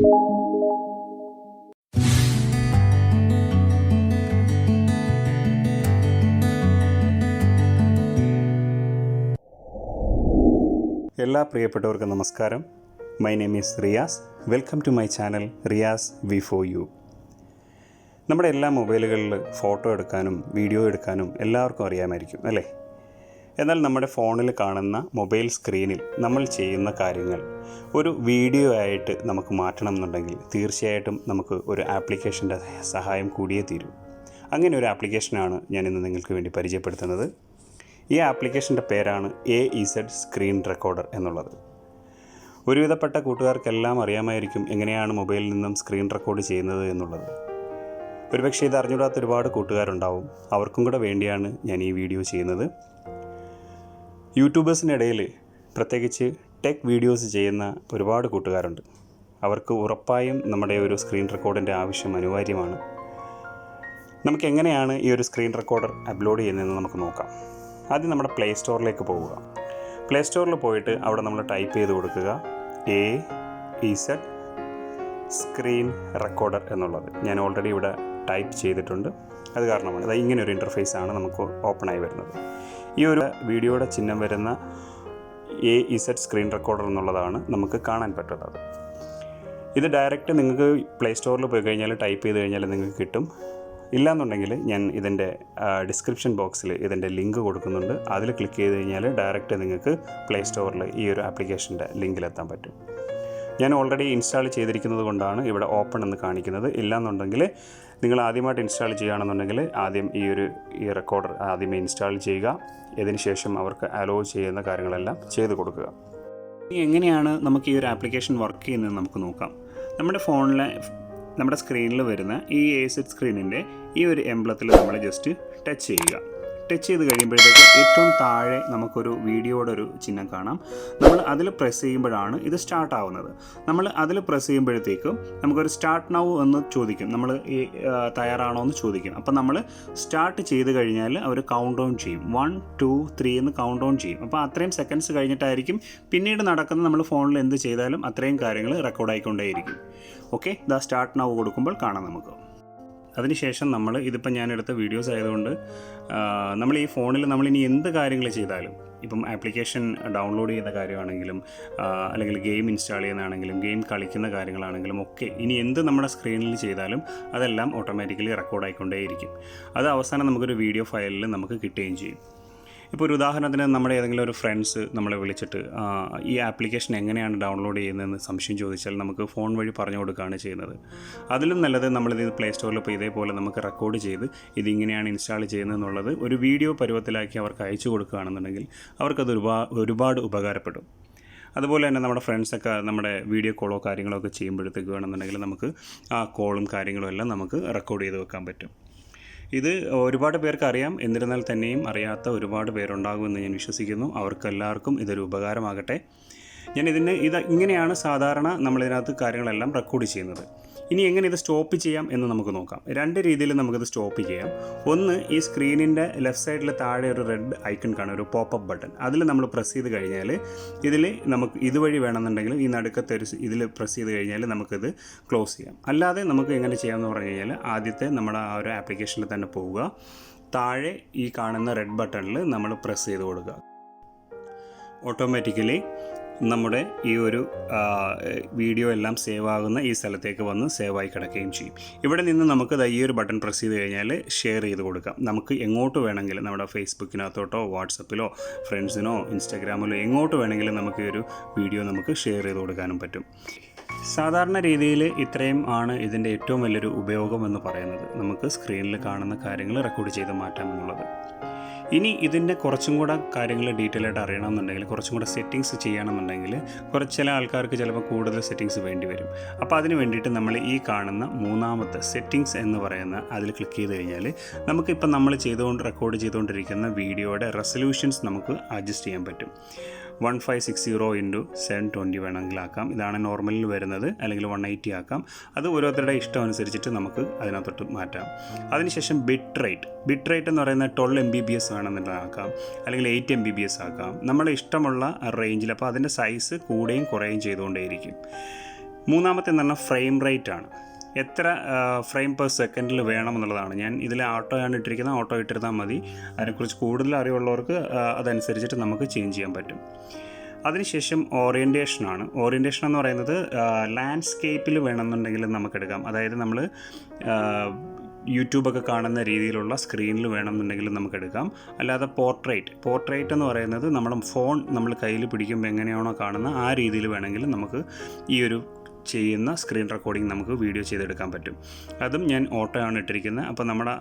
എല്ലാ പ്രിയപ്പെട്ടവർക്കും നമസ്കാരം. My name is Riyas. Welcome to my channel Riyas V for you. നമ്മുടെ എല്ലാ മൊബൈലുകളിൽ ഫോട്ടോ എടുക്കാനും വീഡിയോ എടുക്കാനും എല്ലാവർക്കും അറിയാമായിരിക്കും അല്ലേ? എന്നാൽ നമ്മുടെ ഫോണിൽ കാണുന്ന മൊബൈൽ സ്ക്രീനിൽ നമ്മൾ ചെയ്യുന്ന കാര്യങ്ങൾ ഒരു വീഡിയോ ആയിട്ട് നമുക്ക് മാറ്റണം എന്നുണ്ടെങ്കിൽ തീർച്ചയായിട്ടും നമുക്ക് ഒരു ആപ്ലിക്കേഷൻ്റെ സഹായം കൂടിയേ തീരൂ. അങ്ങനെ ഒരു ആപ്ലിക്കേഷനാണ് ഞാനിന്ന് നിങ്ങൾക്ക് വേണ്ടി പരിചയപ്പെടുത്തുന്നത്. ഈ ആപ്ലിക്കേഷൻ്റെ പേരാണ് AEZ സ്ക്രീൻ റെക്കോർഡർ എന്നുള്ളത്. ഒരുവിധപ്പെട്ട കൂട്ടുകാർക്കെല്ലാം അറിയാമായിരിക്കും എങ്ങനെയാണ് മൊബൈലിൽ നിന്നും സ്ക്രീൻ റെക്കോർഡ് ചെയ്യുന്നത് എന്നുള്ളത്. ഒരുപക്ഷെ ഇത് അറിഞ്ഞുകൂടാത്ത ഒരുപാട് കൂട്ടുകാരുണ്ടാവും. അവർക്കും കൂടെ വേണ്ടിയാണ് ഞാൻ ഈ വീഡിയോ ചെയ്യുന്നത്. യൂട്യൂബേഴ്സിനിടയിൽ പ്രത്യേകിച്ച് ടെക് വീഡിയോസ് ചെയ്യുന്ന ഒരുപാട് കൂട്ടുകാരുണ്ട്. അവർക്ക് ഉറപ്പായും നമ്മുടെ ഒരു സ്ക്രീൻ റെക്കോർഡിൻ്റെ ആവശ്യം അനിവാര്യമാണ്. നമുക്ക് എങ്ങനെയാണ് ഈ ഒരു സ്ക്രീൻ റെക്കോർഡർ അപ്ലോഡ് ചെയ്യുന്നതെന്ന് നമുക്ക് നോക്കാം. ആദ്യം നമ്മുടെ പ്ലേ സ്റ്റോറിലേക്ക് പോവുക. പ്ലേ സ്റ്റോറിൽ പോയിട്ട് അവിടെ നമ്മൾ ടൈപ്പ് ചെയ്ത് കൊടുക്കുക AEZ സ്ക്രീൻ റെക്കോർഡർ എന്നുള്ളത്. ഞാൻ ഓൾറെഡി ഇവിടെ ടൈപ്പ് ചെയ്തിട്ടുണ്ട്. അത് കാരണമാണ് ഇത് ഇങ്ങനെ ഒരു ഇൻ്റർഫേസാണ് നമുക്ക് ഓപ്പണായി വരുന്നത്. ഈ ഒരു വീഡിയോയുടെ ചിഹ്നം വരുന്ന AEZ സ്ക്രീൻ റെക്കോർഡർ എന്നുള്ളതാണ് നമുക്ക് കാണാൻ പറ്റുന്നത്. ഇത് ഡയറക്റ്റ് നിങ്ങൾക്ക് പ്ലേ സ്റ്റോറിൽ പോയി കഴിഞ്ഞാൽ ടൈപ്പ് ചെയ്ത് കഴിഞ്ഞാൽ നിങ്ങൾക്ക് കിട്ടും. ഇല്ലയെന്നുണ്ടെങ്കിൽ ഞാൻ ഇതിൻ്റെ ഡിസ്ക്രിപ്ഷൻ ബോക്സിൽ ഇതിൻ്റെ ലിങ്ക് കൊടുക്കുന്നുണ്ട്. അതിൽ ക്ലിക്ക് ചെയ്ത് കഴിഞ്ഞാൽ ഡയറക്റ്റ് നിങ്ങൾക്ക് പ്ലേ സ്റ്റോറിൽ ഈ ഒരു ആപ്ലിക്കേഷൻ്റെ ലിങ്കിലെത്താൻ പറ്റും. ഞാൻ ഓൾറെഡി ഇൻസ്റ്റാൾ ചെയ്തിരിക്കുന്നത് കൊണ്ടാണ് ഇവിടെ ഓപ്പൺ എന്ന് കാണിക്കുന്നത്. ഇല്ലയെന്നുണ്ടെങ്കിൽ നിങ്ങൾ ആദ്യമായിട്ട് ഇൻസ്റ്റാൾ ചെയ്യുകയാണെന്നുണ്ടെങ്കിൽ ആദ്യം ഈ റെക്കോർഡർ ആദ്യമേ ഇൻസ്റ്റാൾ ചെയ്യുക. ഇതിന് ശേഷം അവർക്ക് അലോ ചെയ്യുന്ന കാര്യങ്ങളെല്ലാം ചെയ്ത് കൊടുക്കുക. ഇനി എങ്ങനെയാണ് നമുക്ക് ഈ ഒരു ആപ്ലിക്കേഷൻ വർക്ക് ചെയ്യുന്നത് നമുക്ക് നോക്കാം. നമ്മുടെ സ്ക്രീനിൽ വരുന്ന ഈ AEZ സ്ക്രീനിൻ്റെ ഈ ഒരു എംബ്ലത്തിൽ നമ്മൾ ജസ്റ്റ് ടച്ച് ചെയ്യുക. ടച്ച് ചെയ്ത് കഴിയുമ്പോഴത്തേക്ക് ഏറ്റവും താഴെ നമുക്കൊരു വീഡിയോയുടെ ഒരു ചിഹ്നം കാണാം. നമ്മൾ അതിൽ പ്രസ് ചെയ്യുമ്പോഴാണ് ഇത് സ്റ്റാർട്ട് ആവുന്നത്. നമ്മൾ അതിൽ പ്രസ് ചെയ്യുമ്പോഴത്തേക്കും നമുക്കൊരു സ്റ്റാർട്ട് നൗ എന്ന് ചോദിക്കും. നമ്മൾ ഈ തയ്യാറാണോ എന്ന് ചോദിക്കും. അപ്പം നമ്മൾ സ്റ്റാർട്ട് ചെയ്ത് കഴിഞ്ഞാൽ അവർ കൗണ്ട് ഡൗൺ ചെയ്യും. 1 2 3 എന്ന് കൗണ്ട് ഡൗൺ ചെയ്യും. അപ്പോൾ അത്രയും സെക്കൻഡ്സ് കഴിഞ്ഞിട്ടായിരിക്കും പിന്നീട് നടക്കുന്ന നമ്മൾ ഫോണിൽ എന്ത് ചെയ്താലും അത്രയും കാര്യങ്ങൾ റെക്കോർഡായിക്കൊണ്ടേയിരിക്കും. ഓക്കെ, ദാ സ്റ്റാർട്ട് നൗ കൊടുക്കുമ്പോൾ കാണാം നമുക്ക്. അതിനുശേഷം ഇതിപ്പം ഞാനെടുത്ത വീഡിയോസ് ആയതുകൊണ്ട് നമ്മൾ ഈ ഫോണിൽ നമ്മളിനി എന്ത് കാര്യങ്ങൾ ചെയ്താലും, ഇപ്പം ആപ്ലിക്കേഷൻ ഡൗൺലോഡ് ചെയ്യുന്ന കാര്യമാണെങ്കിലും അല്ലെങ്കിൽ ഗെയിം ഇൻസ്റ്റാൾ ചെയ്യുന്നതാണെങ്കിലും ഗെയിം കളിക്കുന്ന കാര്യങ്ങളാണെങ്കിലും ഒക്കെ ഇനി എന്ത് നമ്മുടെ സ്ക്രീനിൽ ചെയ്താലും അതെല്ലാം ഓട്ടോമാറ്റിക്കലി റെക്കോർഡായിക്കൊണ്ടേയിരിക്കും. അത് അവസാനം നമുക്കൊരു വീഡിയോ ഫയലിൽ നമുക്ക് കിട്ടുകയും ചെയ്യും. ഇപ്പോൾ ഒരു ഉദാഹരണത്തിന് നമ്മുടെ ഏതെങ്കിലും ഒരു ഫ്രണ്ട്സ് നമ്മളെ വിളിച്ചിട്ട് ഈ ആപ്ലിക്കേഷൻ എങ്ങനെയാണ് ഡൗൺലോഡ് ചെയ്യുന്നതെന്ന് സംശയം ചോദിച്ചാൽ നമുക്ക് ഫോൺ വഴി പറഞ്ഞു കൊടുക്കുകയാണ് ചെയ്യുന്നത്. അതിലും നല്ലത് നമ്മളിത് പ്ലേ സ്റ്റോറിൽ ഇപ്പോൾ ഇതേപോലെ നമുക്ക് റെക്കോർഡ് ചെയ്ത് ഇതിങ്ങനെയാണ് ഇൻസ്റ്റാൾ ചെയ്യുന്നതെന്നുള്ളത് ഒരു വീഡിയോ പരുവത്തിലാക്കി അവർക്ക് അയച്ചു കൊടുക്കുകയാണെന്നുണ്ടെങ്കിൽ അവർക്കത് ഒരുപാട് ഉപകാരപ്പെടും. അതുപോലെ തന്നെ നമ്മുടെ ഫ്രണ്ട്സൊക്കെ നമ്മുടെ വീഡിയോ കോളോ കാര്യങ്ങളോ ഒക്കെ ചെയ്യുമ്പോഴത്തേക്ക് വേണമെന്നുണ്ടെങ്കിൽ നമുക്ക് ആ കോളും കാര്യങ്ങളും എല്ലാം നമുക്ക് റെക്കോർഡ് ചെയ്ത് വെക്കാൻ പറ്റും. ഇത് ഒരുപാട് പേർക്ക് അറിയാം. എന്നിരുന്നാൽ തന്നെയും അറിയാത്ത ഒരുപാട് പേരുണ്ടാകുമെന്ന് ഞാൻ വിശ്വസിക്കുന്നു. അവർക്കെല്ലാവർക്കും ഇതൊരു ഉപകാരമാകട്ടെ. ഇങ്ങനെയാണ് സാധാരണ നമ്മളിതിനകത്ത് കാര്യങ്ങളെല്ലാം റെക്കോർഡ് ചെയ്യുന്നത്. ഇനി എങ്ങനെ ഇത് സ്റ്റോപ്പ് ചെയ്യാം എന്ന് നമുക്ക് നോക്കാം. 2 രീതിയിൽ നമുക്കിത് സ്റ്റോപ്പ് ചെയ്യാം. ഒന്ന്, ഈ സ്ക്രീനിൻ്റെ ലെഫ്റ്റ് സൈഡിൽ താഴെ ഒരു റെഡ് ഐക്കൺ കാണും, ഒരു പോപ്പപ്പ് ബട്ടൺ. അതിൽ നമ്മൾ പ്രസ് ചെയ്ത് കഴിഞ്ഞാൽ നമുക്ക് ഇതുവഴി വേണമെന്നുണ്ടെങ്കിൽ ഈ നടുക്കത്തെ ഇതിൽ പ്രസ് ചെയ്ത് കഴിഞ്ഞാൽ നമുക്കിത് ക്ലോസ് ചെയ്യാം. അല്ലാതെ നമുക്ക് എങ്ങനെ ചെയ്യാമെന്ന് പറഞ്ഞു കഴിഞ്ഞാൽ ആദ്യത്തെ നമ്മുടെ ആ ഒരു ആപ്ലിക്കേഷനിൽ തന്നെ പോവുക. താഴെ ഈ കാണുന്ന റെഡ് ബട്ടണിൽ നമ്മൾ പ്രസ് ചെയ്ത് കൊടുക്കുക. ഓട്ടോമാറ്റിക്കലി നമ്മുടെ ഈ ഒരു വീഡിയോ എല്ലാം സേവ് ആകുന്ന ഈ സ്ഥലത്തേക്ക് വന്ന് സേവായി കിടക്കുകയും ചെയ്യും. ഇവിടെ നിന്ന് നമുക്ക് ഈ ഒരു ബട്ടൺ പ്രസ് ചെയ്ത് കഴിഞ്ഞാൽ ഷെയർ ചെയ്ത് കൊടുക്കാം. നമുക്ക് എങ്ങോട്ട് വേണമെങ്കിലും നമ്മുടെ ഫേസ്ബുക്കിനകത്തോട്ടോ വാട്സപ്പിലോ ഫ്രണ്ട്സിനോ ഇൻസ്റ്റാഗ്രാമിലോ എങ്ങോട്ട് വേണമെങ്കിലും നമുക്ക് ഈ ഒരു വീഡിയോ നമുക്ക് ഷെയർ ചെയ്ത് കൊടുക്കാനും പറ്റും. സാധാരണ രീതിയിൽ ഇത്രയും ആണ് ഇതിൻ്റെ ഏറ്റവും വലിയൊരു ഉപയോഗം എന്ന് പറയുന്നത്. നമുക്ക് സ്ക്രീനിൽ കാണുന്ന കാര്യങ്ങൾ റെക്കോർഡ് ചെയ്ത് മാറ്റാമെന്നുള്ളത്. ഇനി ഇതിൻ്റെ കുറച്ചും കൂടെ കാര്യങ്ങൾ ഡീറ്റെയിൽ ആയിട്ട് അറിയണമെന്നുണ്ടെങ്കിൽ, കുറച്ചും കൂടെ സെറ്റിങ്സ് ചെയ്യണമെന്നുണ്ടെങ്കിൽ ചില ആൾക്കാർക്ക് ചിലപ്പോൾ കൂടുതൽ സെറ്റിങ്സ് വേണ്ടി വരും. അപ്പോൾ അതിന് വേണ്ടിയിട്ട് നമ്മൾ ഈ കാണുന്ന മൂന്നാമത്തെ സെറ്റിങ്സ് എന്ന് പറയുന്ന അതിൽ ക്ലിക്ക് ചെയ്ത് കഴിഞ്ഞാൽ നമുക്കിപ്പോൾ നമ്മൾ റെക്കോർഡ് ചെയ്തുകൊണ്ടിരിക്കുന്ന വീഡിയോയുടെ റെസൊല്യൂഷൻസ് നമുക്ക് അഡ്ജസ്റ്റ് ചെയ്യാൻ പറ്റും. 1560x720 വേണമെങ്കിൽ ആക്കാം. ഇതാണ് നോർമലിൽ വരുന്നത്. അല്ലെങ്കിൽ 180 ആക്കാം. അത് ഓരോരുത്തരുടെ ഇഷ്ടം അനുസരിച്ചിട്ട് നമുക്ക് അതിനകത്തോട്ട് മാറ്റാം. അതിനുശേഷം ബിറ്റ് റേറ്റ് എന്ന് പറയുന്നത് 12 MBPS വേണമെന്നുണ്ടെങ്കിൽ ആക്കാം, അല്ലെങ്കിൽ 8 MBPS ആക്കാം. നമ്മുടെ ഇഷ്ടമുള്ള റേഞ്ചിൽ. അപ്പോൾ അതിൻ്റെ സൈസ് കൂടുകയും കുറയുകയും ചെയ്തുകൊണ്ടേയിരിക്കും. മൂന്നാമത്തെ എന്ന് പറഞ്ഞാൽ ഫ്രെയിം റേറ്റ് ആണ്. എത്ര ഫ്രെയിം പെർ സെക്കൻഡിൽ വേണമെന്നുള്ളതാണ്. ഞാൻ ഇതിൽ ഓട്ടോയാണ് ഇട്ടിരിക്കുന്നത്, ഓട്ടോ ഇട്ടിരുന്നാൽ മതി. അതിനെക്കുറിച്ച് കൂടുതൽ അറിവുള്ളവർക്ക് അതനുസരിച്ചിട്ട് നമുക്ക് ചേഞ്ച് ചെയ്യാൻ പറ്റും. അതിനുശേഷം ഓറിയൻറ്റേഷനാണ്. ഓറിയൻറ്റേഷൻ എന്ന് പറയുന്നത് ലാൻഡ്സ്കേപ്പിൽ വേണമെന്നുണ്ടെങ്കിൽ നമുക്കെടുക്കാം. അതായത് നമ്മൾ യൂട്യൂബൊക്കെ കാണുന്ന രീതിയിലുള്ള സ്ക്രീനിൽ വേണമെന്നുണ്ടെങ്കിൽ നമുക്കെടുക്കാം. അല്ലാതെ പോർട്രേറ്റ് എന്ന് പറയുന്നത് നമ്മുടെ ഫോൺ നമ്മൾ കയ്യിൽ പിടിക്കുമ്പോൾ എങ്ങനെയാണോ കാണുന്ന ആ രീതിയിൽ വേണമെങ്കിൽ നമുക്ക് ഈ ഒരു ചെയ്യുന്ന സ്ക്രീൻ റെക്കോർഡിംഗ് നമുക്ക് വീഡിയോ ചെയ്തെടുക്കാൻ പറ്റും. അതും ഞാൻ ഓട്ടോ ആണ് ഇട്ടിരിക്കുന്നത്. അപ്പോൾ നമ്മുടെ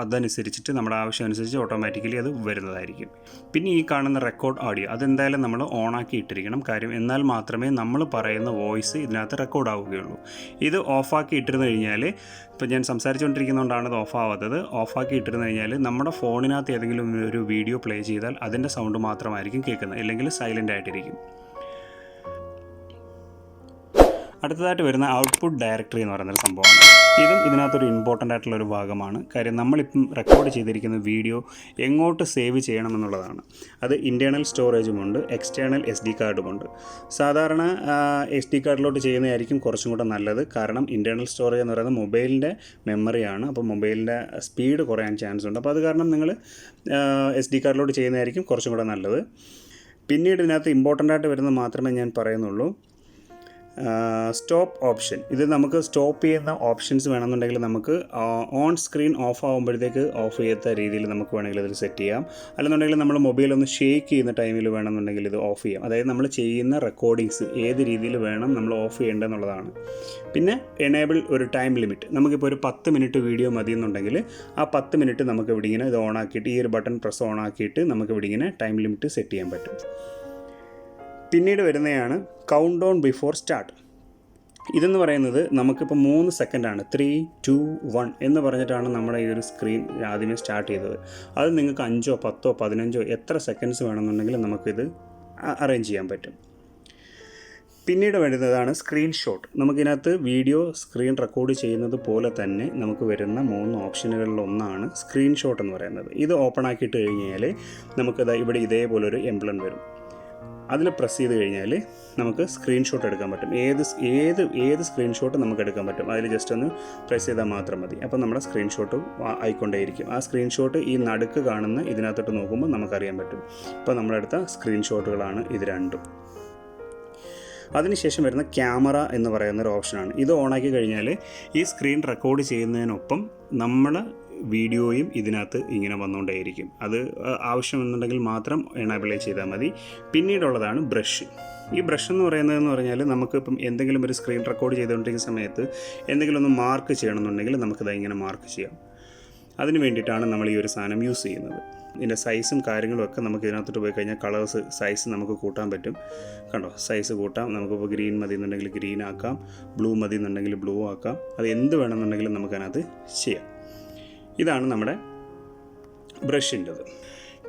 അതനുസരിച്ചിട്ട് നമ്മുടെ ആവശ്യം അനുസരിച്ച് ഓട്ടോമാറ്റിക്കലി അത് വരുന്നതായിരിക്കും. പിന്നെ ഈ കാണുന്ന റെക്കോർഡ് ഓഡിയോ അതെന്തായാലും നമ്മൾ ഓണാക്കി ഇട്ടിരിക്കണം. കാര്യം എന്നാൽ മാത്രമേ നമ്മൾ പറയുന്ന വോയിസ് ഇതിനകത്ത് റെക്കോർഡ് ആവുകയുള്ളൂ. ഇത് ഓഫാക്കി ഇട്ടിരുന്നു കഴിഞ്ഞാൽ, ഇപ്പോൾ ഞാൻ സംസാരിച്ചുകൊണ്ടിരിക്കുന്നതുകൊണ്ടാണ് ഇത് ഓഫാവാത്തത്. ഓഫാക്കി ഇട്ടിരുന്നു കഴിഞ്ഞാൽ നമ്മുടെ ഫോണിനകത്ത് ഏതെങ്കിലും ഒരു വീഡിയോ പ്ലേ ചെയ്താൽ അതിൻ്റെ സൗണ്ട് മാത്രമായിരിക്കും കേൾക്കുന്നത്, അല്ലെങ്കിൽ സൈലൻ്റ് ആയിട്ടിരിക്കും. അടുത്തതായിട്ട് വരുന്ന ഔട്ട്പുട്ട് ഡയറക്ടറി എന്ന് പറയുന്നൊരു സംഭവമാണ്. ഇതും ഇതിനകത്തൊരു ഇമ്പോർട്ടൻ്റ് ആയിട്ടുള്ളൊരു ഭാഗമാണ്. കാര്യം നമ്മളിപ്പം റെക്കോർഡ് ചെയ്തിരിക്കുന്ന വീഡിയോ എങ്ങോട്ട് സേവ് ചെയ്യണമെന്നുള്ളതാണ്. അത് ഇൻറ്റേർണൽ സ്റ്റോറേജുമുണ്ട്, എക്സ്റ്റേണൽ SD കാർഡുമുണ്ട്. സാധാരണ SD കാർഡിലോട്ട് ചെയ്യുന്നതായിരിക്കും കുറച്ചും കൂടെ നല്ലത്. കാരണം ഇൻറ്റേർണൽ സ്റ്റോറേജ് എന്ന് പറയുന്നത് മൊബൈലിൻ്റെ മെമ്മറിയാണ്. അപ്പോൾ മൊബൈലിൻ്റെ സ്പീഡ് കുറയാൻ ചാൻസ് ഉണ്ട്. അപ്പോൾ അത് കാരണം നിങ്ങൾ SD കാർഡിലോട്ട് ചെയ്യുന്നതായിരിക്കും കുറച്ചും കൂടെ നല്ലത്. പിന്നീട് ഇതിനകത്ത് ഇമ്പോർട്ടൻ്റ് ആയിട്ട് വരുന്നത് മാത്രമേ ഞാൻ പറയുന്നുള്ളൂ. Stop option. ഇത് നമുക്ക് സ്റ്റോപ്പ് ചെയ്യുന്ന ഓപ്ഷൻസ് വേണമെന്നുണ്ടെങ്കിൽ നമുക്ക് ഓൺ സ്ക്രീൻ ഓഫ് ആകുമ്പോഴത്തേക്ക് ഓഫ് ചെയ്യാത്ത രീതിയിൽ നമുക്ക് വേണമെങ്കിൽ ഇതിൽ സെറ്റ് ചെയ്യാം. അല്ലെന്നുണ്ടെങ്കിൽ നമ്മൾ മൊബൈലൊന്ന് ഷേക്ക് ചെയ്യുന്ന ടൈമിൽ വേണമെന്നുണ്ടെങ്കിൽ ഇത് ഓഫ് ചെയ്യാം. അതായത് നമ്മൾ ചെയ്യുന്ന റെക്കോർഡിങ്സ് ഏത് രീതിയിൽ വേണം നമ്മൾ ഓഫ് ചെയ്യേണ്ടതെന്നുള്ളതാണ്. പിന്നെ എനേബിൾ ഒരു ടൈം ലിമിറ്റ്. നമുക്കിപ്പോൾ ഒരു 10 മിനിറ്റ് വീഡിയോ മതി എന്നുണ്ടെങ്കിൽ ആ 10 മിനിറ്റ് നമുക്ക് ഇവിടെ ഇങ്ങനെ ഇത് ഓണാക്കിയിട്ട് ഈ ഒരു ബട്ടൺ പ്രസ് ഓണാക്കിയിട്ട് നമുക്ക് ഇവിടെ ഇങ്ങനെ ടൈം ലിമിറ്റ് സെറ്റ് ചെയ്യാൻ പറ്റും. പിന്നീട് വരുന്നതാണ് കൗണ്ട് ഡൗൺ ബിഫോർ സ്റ്റാർട്ട്. ഇതെന്ന് പറയുന്നത് നമുക്കിപ്പോൾ 3 സെക്കൻഡാണ്, 3, 2, 1 എന്ന് പറഞ്ഞിട്ടാണ് നമ്മുടെ ഈ ഒരു സ്ക്രീൻ ആദ്യമേ സ്റ്റാർട്ട് ചെയ്തത്. അത് നിങ്ങൾക്ക് 5, 10, 15 എത്ര സെക്കൻഡ്സ് വേണമെന്നുണ്ടെങ്കിൽ നമുക്കിത് അറേഞ്ച് ചെയ്യാൻ പറ്റും. പിന്നീട് വരുന്നതാണ് സ്ക്രീൻഷോട്ട്. നമുക്കിതിനകത്ത് വീഡിയോ സ്ക്രീൻ റെക്കോർഡ് ചെയ്യുന്നത് പോലെ തന്നെ നമുക്ക് വരുന്ന 3 ഓപ്ഷനുകളിലൊന്നാണ് സ്ക്രീൻഷോട്ട് എന്ന് പറയുന്നത്. ഇത് ഓപ്പൺ ആക്കിയിട്ട് കഴിഞ്ഞാൽ നമുക്കത് ഇവിടെ ഇതേപോലൊരു എംബ്ലം വരും. അതിൽ പ്രസ് ചെയ്ത് കഴിഞ്ഞാൽ നമുക്ക് സ്ക്രീൻഷോട്ട് എടുക്കാൻ പറ്റും. ഏത് സ്ക്രീൻഷോട്ട് നമുക്ക് എടുക്കാൻ പറ്റും. അതിൽ ജസ്റ്റ് ഒന്ന് പ്രസ് ചെയ്താൽ മാത്രം മതി. അപ്പോൾ നമ്മുടെ സ്ക്രീൻഷോട്ട് ആയിക്കൊണ്ടേയിരിക്കും. ആ സ്ക്രീൻഷോട്ട് ഈ നടുക്ക് കാണുന്ന ഇതിനകത്തോട്ട് നോക്കുമ്പോൾ നമുക്കറിയാൻ പറ്റും. ഇപ്പോൾ നമ്മളെടുത്ത സ്ക്രീൻഷോട്ടുകളാണ് ഇത് രണ്ടും. അതിനുശേഷം വരുന്ന ക്യാമറ എന്ന് പറയുന്നൊരു ഓപ്ഷനാണ്. ഇത് ഓണാക്കി കഴിഞ്ഞാൽ ഈ സ്ക്രീൻ റെക്കോർഡ് ചെയ്യുന്നതിനൊപ്പം നമ്മുടെ വീഡിയോയും ഇതിനകത്ത് ഇങ്ങനെ വന്നുകൊണ്ടേയിരിക്കും. അത് ആവശ്യമെന്നുണ്ടെങ്കിൽ മാത്രം എനേബിൾ ചെയ്താൽ മതി. പിന്നീടുള്ളതാണ് ബ്രഷ്. ഈ ബ്രഷ് എന്ന് പറഞ്ഞാൽ നമുക്കിപ്പം എന്തെങ്കിലും ഒരു സ്ക്രീൻ റെക്കോർഡ് ചെയ്തുകൊണ്ടിരിക്കുന്ന സമയത്ത് എന്തെങ്കിലും ഒന്ന് മാർക്ക് ചെയ്യണമെന്നുണ്ടെങ്കിൽ നമുക്കത് ഇങ്ങനെ മാർക്ക് ചെയ്യാം. അതിന് വേണ്ടിയിട്ടാണ് നമ്മൾ ഈ ഒരു സാധനം യൂസ് ചെയ്യുന്നത്. ഇതിൻ്റെ സൈസും കാര്യങ്ങളും ഒക്കെ നമുക്ക് ഇതിനകത്തോട്ട് പോയി കഴിഞ്ഞാൽ സൈസ് നമുക്ക് കൂട്ടാൻ പറ്റും. കണ്ടോ, സൈസ് കൂട്ടാം. നമുക്കിപ്പോൾ ഗ്രീൻ മതി എന്നുണ്ടെങ്കിൽ ഗ്രീൻ ആക്കാം, ബ്ലൂ മതി എന്നുണ്ടെങ്കിൽ ബ്ലൂ ആക്കാം. അത് എന്ത് വേണമെന്നുണ്ടെങ്കിലും നമുക്കതിനകത്ത് ചെയ്യാം. ഇതാണ് നമ്മുടെ ബ്രഷിൻ്റെത്.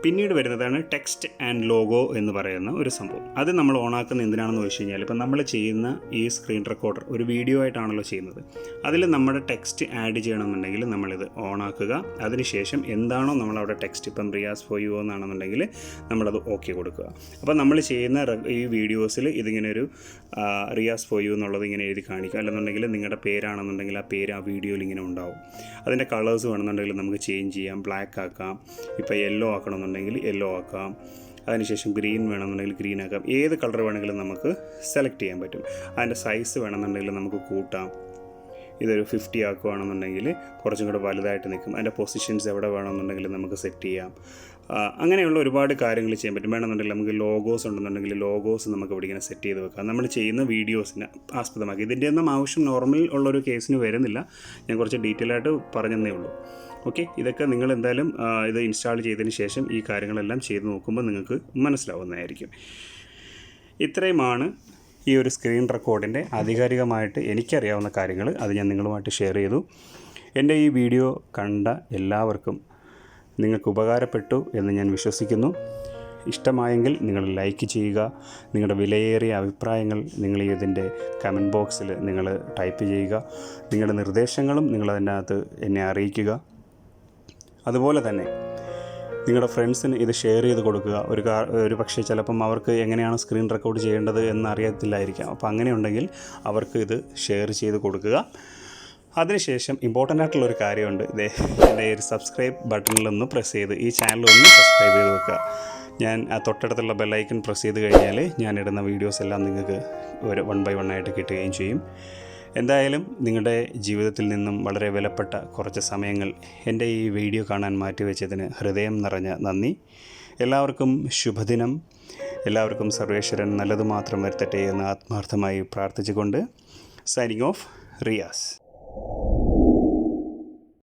പിന്നീട് വരുന്നതാണ് ടെക്സ്റ്റ് ആൻഡ് ലോഗോ എന്ന് പറയുന്ന ഒരു സംഭവം. അത് നമ്മൾ ഓണാക്കുന്ന എന്തിനാണെന്ന് ചോദിച്ചു കഴിഞ്ഞാൽ, ഇപ്പം നമ്മൾ ചെയ്യുന്ന ഈ സ്ക്രീൻ റെക്കോർഡർ ഒരു വീഡിയോ ആയിട്ടാണല്ലോ ചെയ്യുന്നത്. അതിൽ നമ്മുടെ ടെക്സ്റ്റ് ആഡ് ചെയ്യണമെന്നുണ്ടെങ്കിൽ നമ്മളിത് ഓണാക്കുക. അതിനുശേഷം എന്താണോ നമ്മളവിടെ ടെക്സ്റ്റ്, ഇപ്പം റിയാസ് ഫോർ യു എന്നാണെന്നുണ്ടെങ്കിൽ നമ്മളത് ഓക്കെ കൊടുക്കുക. അപ്പോൾ നമ്മൾ ചെയ്യുന്ന ഈ വീഡിയോസിൽ ഇതിങ്ങനെ ഒരു റിയാസ് ഫോർ യു എന്നുള്ളത് ഇങ്ങനെ എഴുതി കാണിക്കുക. അല്ലെന്നുണ്ടെങ്കിൽ നിങ്ങളുടെ പേരാണെന്നുണ്ടെങ്കിൽ ആ പേര് ആ വീഡിയോയിൽ ഇങ്ങനെ ഉണ്ടാവും. അതിൻ്റെ കളേഴ്സ് വേണമെന്നുണ്ടെങ്കിൽ നമുക്ക് ചേഞ്ച് ചെയ്യാം. ബ്ലാക്ക് ആക്കാം, ഇപ്പോൾ യെല്ലോ ആക്കണമെന്നുണ്ടെങ്കിൽ യെല്ലോ ആക്കാം. അതിനുശേഷം ഗ്രീൻ വേണമെന്നുണ്ടെങ്കിൽ ഗ്രീൻ ആക്കാം. ഏത് കളർ വേണമെങ്കിലും നമുക്ക് സെലക്ട് ചെയ്യാൻ പറ്റും. അതിൻ്റെ സൈസ് വേണമെന്നുണ്ടെങ്കിൽ നമുക്ക് കൂട്ടാം. ഇതൊരു 50 ആക്കുകയാണെന്നുണ്ടെങ്കിൽ കുറച്ചും കൂടെ വലുതായിട്ട് നിൽക്കും. അതിൻ്റെ പൊസിഷൻസ് എവിടെ വേണമെന്നുണ്ടെങ്കിൽ നമുക്ക് സെറ്റ് ചെയ്യാം. അങ്ങനെയുള്ള ഒരുപാട് കാര്യങ്ങൾ ചെയ്യാൻ പറ്റും. വേണമെന്നുണ്ടെങ്കിൽ നമുക്ക് ലോഗോസ് ഉണ്ടെന്നുണ്ടെങ്കിൽ ലോഗോസ് നമുക്ക് ഇവിടെ ഇങ്ങനെ സെറ്റ് ചെയ്ത് വെക്കാം. നമ്മൾ ചെയ്യുന്ന വീഡിയോസിന് ആസ്പദമാക്കി. ഇതിൻ്റെ ഒന്നും ആവശ്യം നോർമൽ ഉള്ളൊരു കേസിന് വരുന്നില്ല. ഞാൻ കുറച്ച് ഡീറ്റെയിൽ ആയിട്ട് പറഞ്ഞതേ ഉള്ളൂ. ഓക്കെ, ഇതൊക്കെ നിങ്ങൾ എന്തായാലും ഇത് ഇൻസ്റ്റാൾ ചെയ്തതിന് ശേഷം ഈ കാര്യങ്ങളെല്ലാം ചെയ്ത് നോക്കുമ്പോൾ നിങ്ങൾക്ക് മനസ്സിലാവുന്നതായിരിക്കും. ഇത്രയുമാണ് ഈ ഒരു സ്ക്രീൻ റെക്കോർഡിൻ്റെ ആധികാരികമായിട്ട് എനിക്കറിയാവുന്ന കാര്യങ്ങൾ. അത് ഞാൻ നിങ്ങളുമായിട്ട് ഷെയർ ചെയ്തു. എൻ്റെ ഈ വീഡിയോ കണ്ട എല്ലാവർക്കും നിങ്ങൾക്ക് ഉപകാരപ്പെട്ടു എന്ന് ഞാൻ വിശ്വസിക്കുന്നു. ഇഷ്ടമായെങ്കിൽ നിങ്ങൾ ലൈക്ക് ചെയ്യുക. നിങ്ങളുടെ വിലയേറിയ അഭിപ്രായങ്ങൾ നിങ്ങൾ ഇതിൻ്റെ കമൻറ്റ് ബോക്സിൽ നിങ്ങൾ ടൈപ്പ് ചെയ്യുക. നിങ്ങളുടെ നിർദ്ദേശങ്ങളും നിങ്ങളതിനകത്ത് എന്നെ അറിയിക്കുക. അതുപോലെ തന്നെ നിങ്ങളുടെ ഫ്രണ്ട്സിന് ഇത് ഷെയർ ചെയ്ത് കൊടുക്കുക. ഒരു പക്ഷേ ചിലപ്പം അവർക്ക് എങ്ങനെയാണ് സ്ക്രീൻ റെക്കോർഡ് ചെയ്യേണ്ടത് എന്ന് അറിയത്തില്ലായിരിക്കാം. അപ്പോൾ അങ്ങനെയുണ്ടെങ്കിൽ അവർക്ക് ഇത് ഷെയർ ചെയ്ത് കൊടുക്കുക. അതിനുശേഷം ഇമ്പോർട്ടൻ്റ് ആയിട്ടുള്ളൊരു കാര്യമുണ്ട്. എൻ്റെ ഒരു സബ്സ്ക്രൈബ് ബട്ടണിലൊന്ന് പ്രസ് ചെയ്ത് ഈ ചാനൽ ഒന്ന് സബ്സ്ക്രൈബ് ചെയ്ത് വെക്കുക. ഞാൻ ആ തൊട്ടടുത്തുള്ള ബെല്ലൈക്കൺ പ്രസ് ചെയ്ത് കഴിഞ്ഞാൽ ഞാനിടുന്ന വീഡിയോസ് എല്ലാം നിങ്ങൾക്ക് ഒരു 1 by 1 ആയിട്ട് കിട്ടുകയും ചെയ്യും. എന്തായാലും നിങ്ങളുടെ ജീവിതത്തിൽ നിന്നും വളരെ വിലപ്പെട്ട കുറച്ച് സമയങ്ങൾ എൻ്റെ ഈ വീഡിയോ കാണാൻ മാറ്റിവെച്ചതിന് ഹൃദയം നിറഞ്ഞ നന്ദി. എല്ലാവർക്കും ശുഭദിനം. എല്ലാവർക്കും സർവേശ്വരൻ നല്ലത് മാത്രം വരുത്തട്ടെ എന്ന് ആത്മാർത്ഥമായി പ്രാർത്ഥിച്ചുകൊണ്ട് സൈനിങ് ഓഫ്, റിയാസ്.